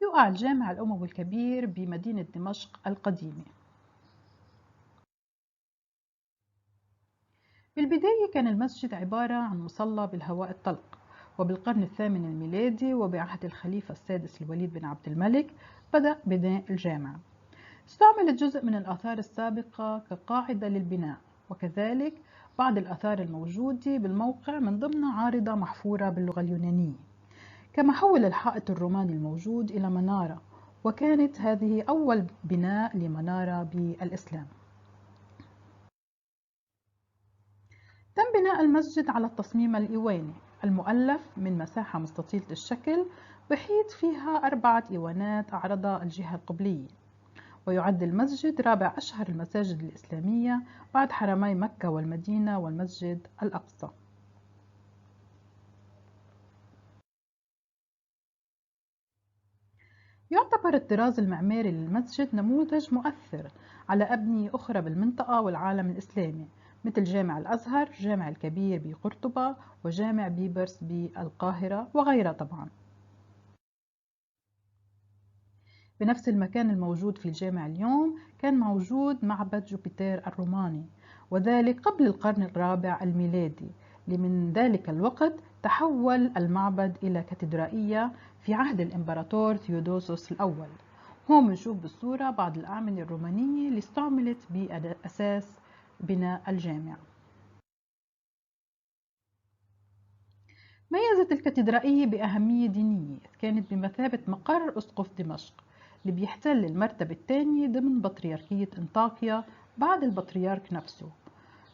يقع الجامع الأموي الكبير بمدينة دمشق القديمة. بالبداية كان المسجد عبارة عن مصلى بالهواء الطلق، وبالقرن الثامن الميلادي وبعهد الخليفة السادس الوليد بن عبد الملك بدأ بناء الجامع. استعملت جزء من الآثار السابقة كقاعدة للبناء، وكذلك بعض الآثار الموجودة بالموقع من ضمن عارضة محفورة باللغة اليونانية. كما حول الحائط الروماني الموجود إلى منارة، وكانت هذه أول بناء لمنارة بالإسلام. تم بناء المسجد على التصميم الإيواني المؤلف من مساحة مستطيلة الشكل بحيث فيها 4 إيوانات أعرض الجهة القبلية، ويعد المسجد رابع أشهر المساجد الإسلامية بعد حرمي مكة والمدينة والمسجد الأقصى. يعتبر الطراز المعماري للمسجد نموذج مؤثر على أبنية أخرى بالمنطقة والعالم الإسلامي، مثل جامع الأزهر، جامع الكبير بقرطبة، وجامع بيبرس بالقاهرة وغيرها طبعا. بنفس المكان الموجود في الجامع اليوم كان موجود معبد جوبيتر الروماني، وذلك قبل القرن الرابع الميلادي. لمن ذلك الوقت تحول المعبد إلى كاتدرائية في عهد الإمبراطور ثيودوسوس الأول. هون بنشوف بالصورة بعض الأعمدة الرومانية اللي استعملت بأساس بناء الجامع. ميزت الكاتدرائية بأهمية دينية، كانت بمثابة مقر أسقف دمشق اللي بيحتل المرتبة الثانية ضمن بطريركية أنطاكيا بعد البطريرك نفسه.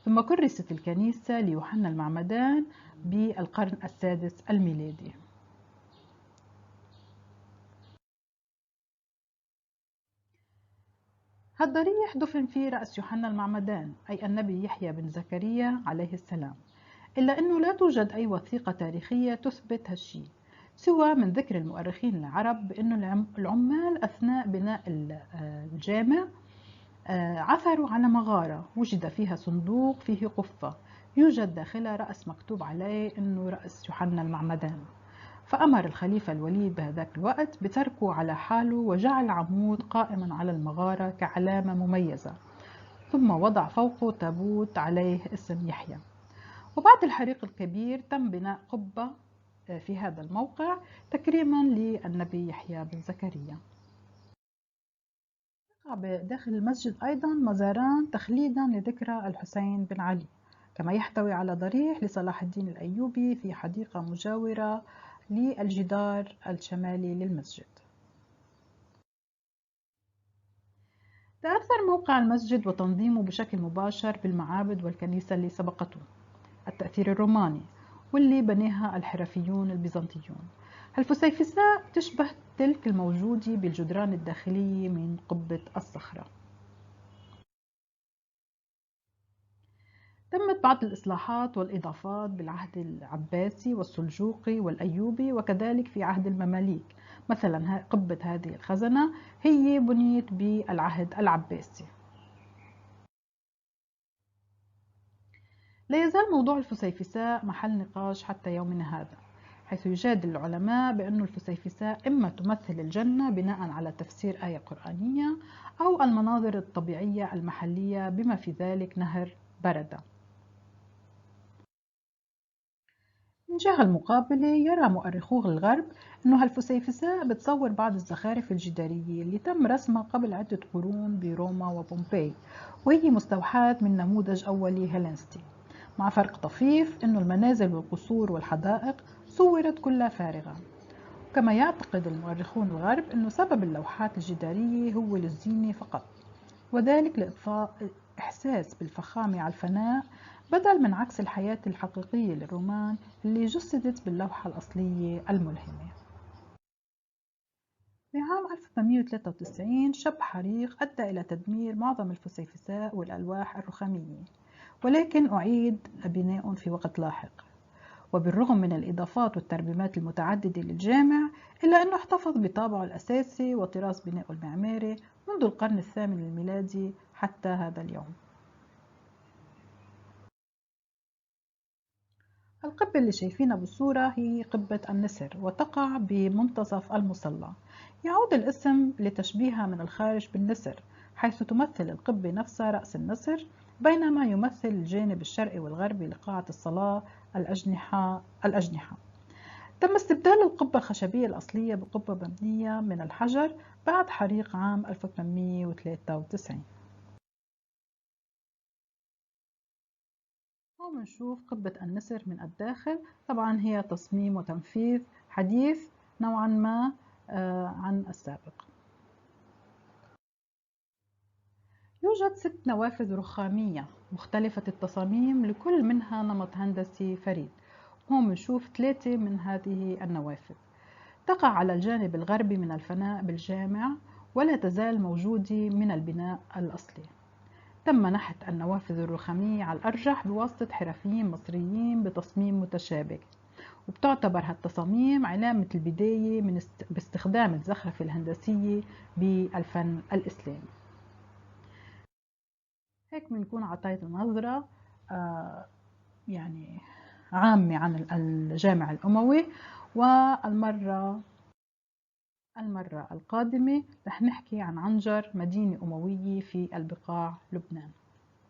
ثم كرست الكنيسة ليوحنا المعمدان بالقرن السادس الميلادي. هالضريح دفن فيه رأس يوحنا المعمدان أي النبي يحيى بن زكريا عليه السلام، إلا أنه لا توجد أي وثيقة تاريخية تثبت هالشي، سوى من ذكر المؤرخين العرب بأنه العمال أثناء بناء الجامع عثروا على مغارة وجد فيها صندوق فيه قفة يوجد داخلها رأس مكتوب عليه أنه رأس يوحنا المعمدان، فأمر الخليفة الوليد بهذاك الوقت بتركه على حاله وجعل عمود قائما على المغارة كعلامة مميزة، ثم وضع فوقه تابوت عليه اسم يحيى. وبعد الحريق الكبير تم بناء قبة في هذا الموقع تكريما للنبي يحيى بن زكريا. داخل المسجد أيضا مزاران تخليدا لذكرى الحسين بن علي، كما يحتوي على ضريح لصلاح الدين الأيوبي في حديقة مجاورة للجدار الشمالي للمسجد. تأثر موقع المسجد وتنظيمه بشكل مباشر بالمعابد والكنيسة اللي سبقته التأثير الروماني واللي بناها الحرفيون البيزنطيون. الفسيفساء تشبه تلك الموجودة بالجدران الداخلية من قبة الصخرة. تمت بعض الإصلاحات والإضافات بالعهد العباسي والسلجوقي والأيوبي وكذلك في عهد المماليك، مثلا قبة هذه الخزنة هي بنيت بالعهد العباسي. لا يزال موضوع الفسيفساء محل نقاش حتى يومنا هذا، حيث يجادل العلماء بأن الفسيفساء إما تمثل الجنة بناء على تفسير آية قرآنية أو المناظر الطبيعية المحلية بما في ذلك نهر بردة. من جهة المقابلة يرى مؤرخو الغرب أن هالفسيفساء بتصور بعض الزخارف الجدارية اللي تم رسمها قبل عدة قرون بروما وبومباي، وهي مستوحاة من نموذج أولي هيلينستي، مع فرق طفيف أن المنازل والقصور والحدائق صورت كلها فارغة. كما يعتقد المؤرخون الغرب أن سبب اللوحات الجدارية هو للزينة فقط، وذلك لإضفاء إحساس بالفخامة على الفناء بدل من عكس الحياة الحقيقية للرومان اللي جسدت باللوحة الأصلية الملهمة. في عام 1893 شب حريق أدى إلى تدمير معظم الفسيفساء والألواح الرخامية، ولكن أعيد بناء في وقت لاحق. وبالرغم من الإضافات والترميمات المتعددة للجامع إلا أنه احتفظ بطابعه الأساسي وطراز بنائه المعماري منذ القرن الثامن الميلادي حتى هذا اليوم. القبة اللي شايفينها بالصورة هي قبة النسر وتقع بمنتصف المصلى. يعود الاسم لتشبيهها من الخارج بالنسر، حيث تمثل القبة نفسها رأس النسر، بينما يمثل الجانب الشرقي والغربي لقاعة الصلاة الأجنحة. تم استبدال القبة الخشبية الأصلية بقبة مبنية من الحجر بعد حريق عام 1893. هون بنشوف قبة النسر من الداخل. طبعا هي تصميم وتنفيذ حديث نوعا ما عن السابق. يوجد 6 نوافذ رخامية مختلفة التصاميم، لكل منها نمط هندسي فريد. هون بنشوف 3 من هذه النوافذ. تقع على الجانب الغربي من الفناء بالجامع، ولا تزال موجودة من البناء الأصلي. تم نحت النوافذ الرخامية على الأرجح بواسطة حرفيين مصريين بتصميم متشابك، وبتعتبر هالتصاميم علامة البداية باستخدام الزخرفة الهندسية بالفن الإسلامي. هيك بنكون عطينا نظرة يعني عامة عن الجامع الأموي. والمرة القادمة رح نحكي عن عنجر، مدينة أموية في البقاع لبنان.